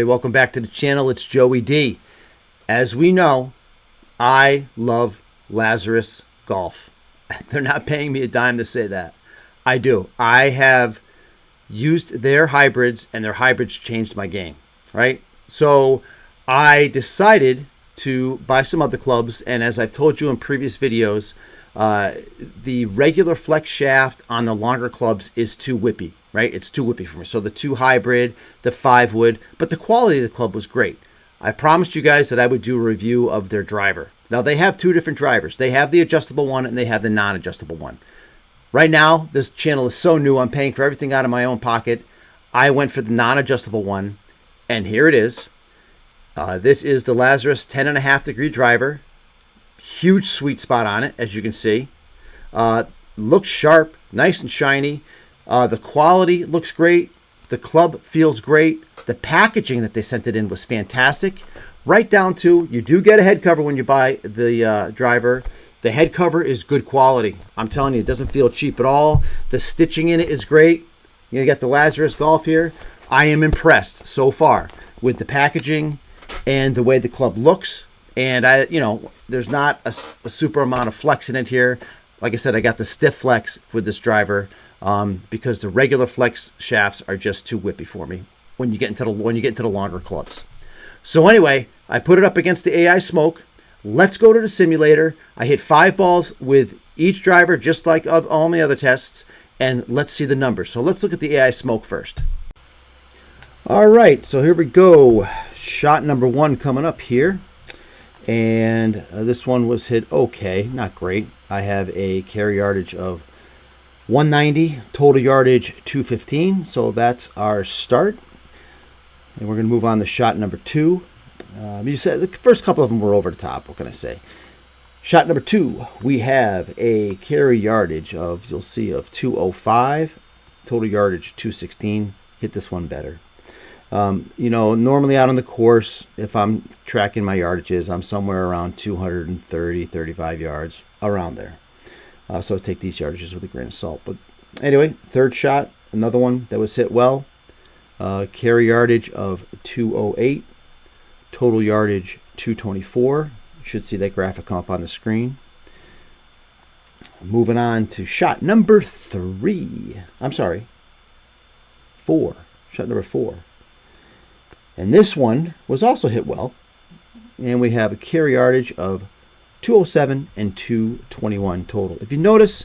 Welcome back to the channel. It's Joey D. As we know, I love Lazarus golf. They're not paying me a dime to say that. I do. I have used their hybrids, and their hybrids changed my game, right? So I decided to buy some other clubs, and as I've told you in previous videos, the regular flex shaft on the longer clubs is too whippy, right? It's too whippy for me. So the 2 hybrid, the 5 wood, but the quality of the club was great. I promised you guys that I would do a review of their driver. Now they have 2 different drivers. They have the adjustable one and they have the non-adjustable one. Right now, this channel is so new, I'm paying for everything out of my own pocket. I went for the non-adjustable one, and here it is. This is the Lazarus 10.5 degree driver. Huge sweet spot on it, as you can see. Looks sharp, nice and shiny. The quality looks great. The club feels great. The packaging that they sent it in was fantastic. Right down to, you do get a head cover when you buy the driver. The head cover is good quality. I'm telling you, it doesn't feel cheap at all. The stitching in it is great. You got the Lazarus Golf here. I am impressed so far with the packaging and the way the club looks. And there's not a super amount of flex in it here. Like I said, I got the stiff flex with this driver because the regular flex shafts are just too whippy for me when you get into the longer clubs. So anyway, I put it up against the AI Smoke. Let's go to the simulator. I hit 5 balls with each driver, just like all my other tests, and let's see the numbers. So let's look at the AI Smoke first. All right, so here we go. Shot number 1 coming up here. And this one was hit okay, not great. I have a carry yardage of 190, total yardage 215. So that's our start. And we're going to move on to shot number 2. You said the first couple of them were over the top. What can I say? Shot number 2, we have a carry yardage of, you'll see, of 205, total yardage 216. Hit this one better. Normally out on the course, if I'm tracking my yardages, I'm somewhere around 230, 35 yards, around there. So I take these yardages with a grain of salt. But anyway, third shot, another one that was hit well. Carry yardage of 208, total yardage 224. You should see that graphic come up on the screen. Moving on to shot number 3. I'm sorry, 4. Shot number 4. And this one was also hit well. And we have a carry yardage of 207 and 221 total. If you notice,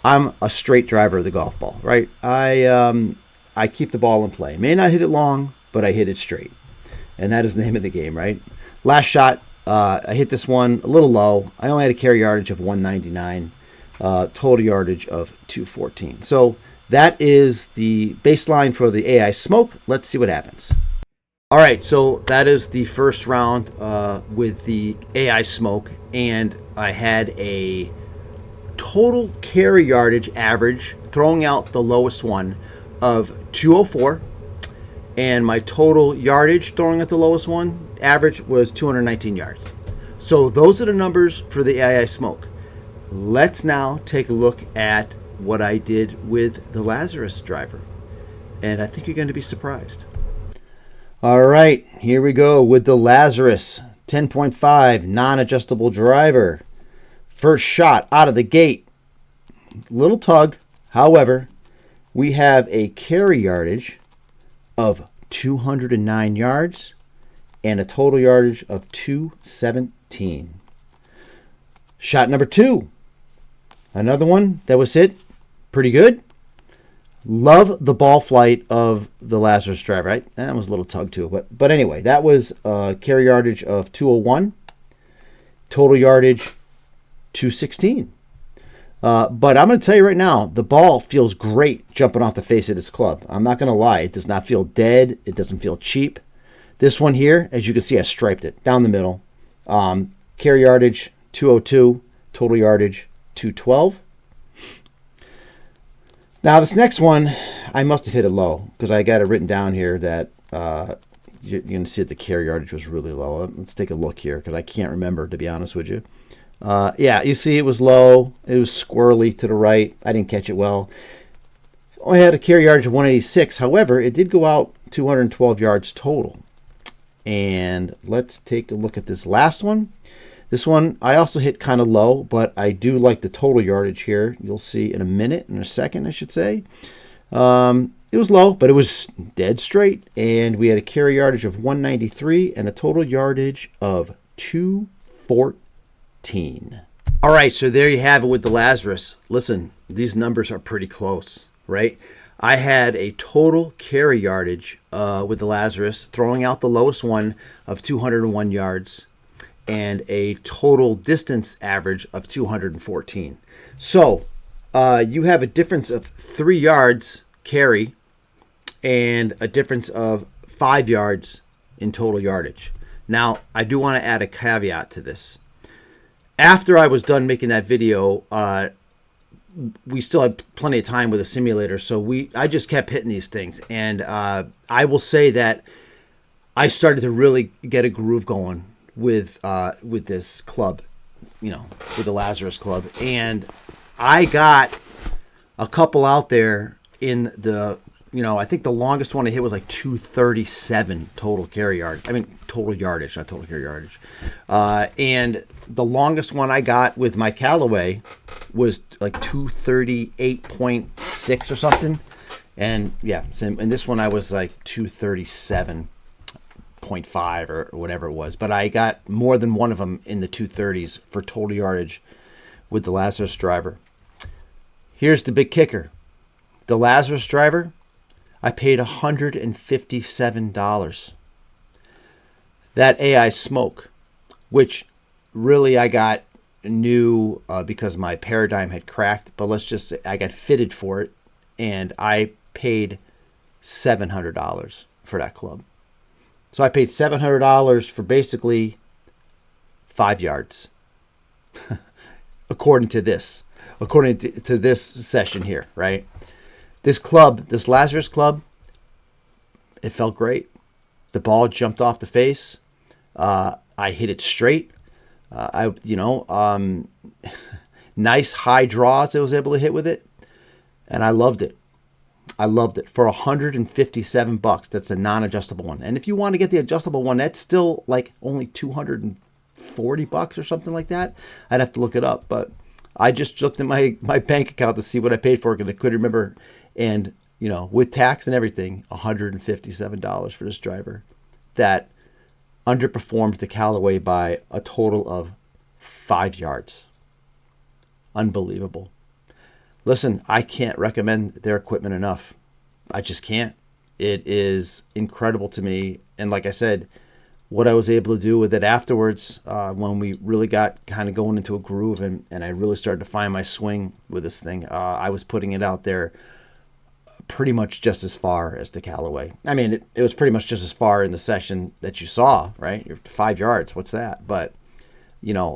I'm a straight driver of the golf ball, right? I keep the ball in play. May not hit it long, but I hit it straight. And that is the name of the game, right? Last shot, I hit this one a little low. I only had a carry yardage of 199, total yardage of 214. So that is the baseline for the AI Smoke. Let's see what happens. All right, so that is the first round with the AI Smoke, and I had a total carry yardage average, throwing out the lowest one, of 204, and my total yardage, throwing out the lowest one, average was 219 yards. So those are the numbers for the AI Smoke. Let's now take a look at what I did with the Lazarus driver, and I think you're going to be surprised. All right, here we go with the Lazarus 10.5 non-adjustable driver. First shot out of the gate, little tug. However, we have a carry yardage of 209 yards and a total yardage of 217. Shot number 2, another one that was hit pretty good. Love the ball flight of the Lazarus driver. Right? That was a little tug too. But anyway, that was a carry yardage of 201. Total yardage 216. But I'm going to tell you right now, the ball feels great jumping off the face of this club. I'm not going to lie. It does not feel dead. It doesn't feel cheap. This one here, as you can see, I striped it down the middle. Carry yardage 202. Total yardage 212. Now this next one, I must have hit it low because I got it written down here that you're going to see that the carry yardage was really low. Let's take a look here because I can't remember, to be honest with you. Yeah, you see it was low. It was squirrely to the right. I didn't catch it well. Only had a carry yardage of 186. However, it did go out 212 yards total. And let's take a look at this last one. This one I also hit kind of low, but I do like the total yardage here. You'll see in a second, I should say. It was low, but it was dead straight, and we had a carry yardage of 193 and a total yardage of 214. All right, so there you have it with the Lazarus. Listen, these numbers are pretty close, right? I had a total carry yardage with the Lazarus, throwing out the lowest one of 201 yards, and a total distance average of 214. So you have a difference of 3 yards carry and a difference of 5 yards in total yardage. Now, I do want to add a caveat to this. After I was done making that video, we still had plenty of time with a simulator, so I just kept hitting these things. And I will say that I started to really get a groove going with this club, with the Lazarus club. And I got a couple out there in the, I think the longest one I hit was like 237 total carry yard. I mean, total yardage, not total carry yardage. And the longest one I got with my Callaway was like 238.6 or something. And yeah, and this one I was like 237.5 or whatever it was. But I got more than one of them in the 230s for total yardage with the Lazarus driver. Here's the big kicker. The Lazarus driver, I paid $157. That AI Smoke, which really I got new because my paradigm had cracked, but let's just say I got fitted for it, and I paid $700 for that club. So I paid $700 for basically 5 yards, according to this session here, right? This club, this Lazarus club, it felt great. The ball jumped off the face. I hit it straight. Nice high draws I was able to hit with it, and I loved it. I loved it for $157. That's a non-adjustable one. And if you want to get the adjustable one, that's still like only $240 or something like that. I'd have to look it up, but I just looked at my bank account to see what I paid for it because I couldn't remember. And, with tax and everything, $157 for this driver that underperformed the Callaway by a total of 5 yards. Unbelievable. Listen, I can't recommend their equipment enough. I just can't. It is incredible to me. And like I said, what I was able to do with it afterwards, when we really got kind of going into a groove and I really started to find my swing with this thing, I was putting it out there pretty much just as far as the Callaway. I mean, it was pretty much just as far in the session that you saw, right? You're 5 yards. What's that? But,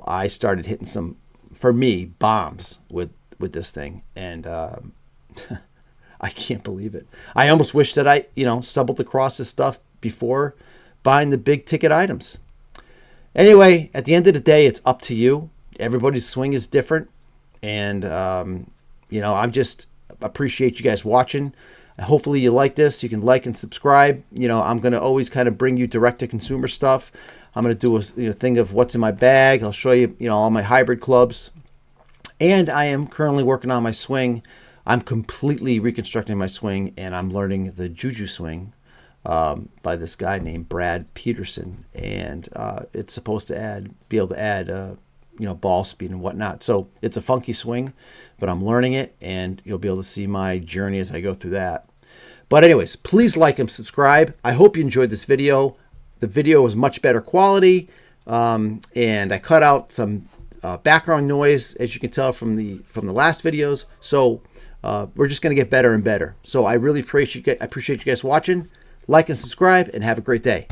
I started hitting some, for me, bombs with this thing. And I can't believe it. I almost wish that I, stumbled across this stuff before buying the big ticket items. Anyway, at the end of the day, it's up to you. Everybody's swing is different. And, I'm just appreciate you guys watching. Hopefully you like this. You can like and subscribe. I'm going to always kind of bring you direct to consumer stuff. I'm going to do a thing of what's in my bag. I'll show you, all my hybrid clubs. And I am currently working on my swing. I'm completely reconstructing my swing, and I'm learning the Juju swing by this guy named Brad Peterson. And it's supposed to be able to add ball speed and whatnot. So it's a funky swing, but I'm learning it, and you'll be able to see my journey as I go through that. But anyways, please like and subscribe. I hope you enjoyed this video. The video was much better quality, and I cut out some background noise, as you can tell from the last videos. So we're just going to get better and better. So I really appreciate you guys watching. Like and subscribe, and have a great day.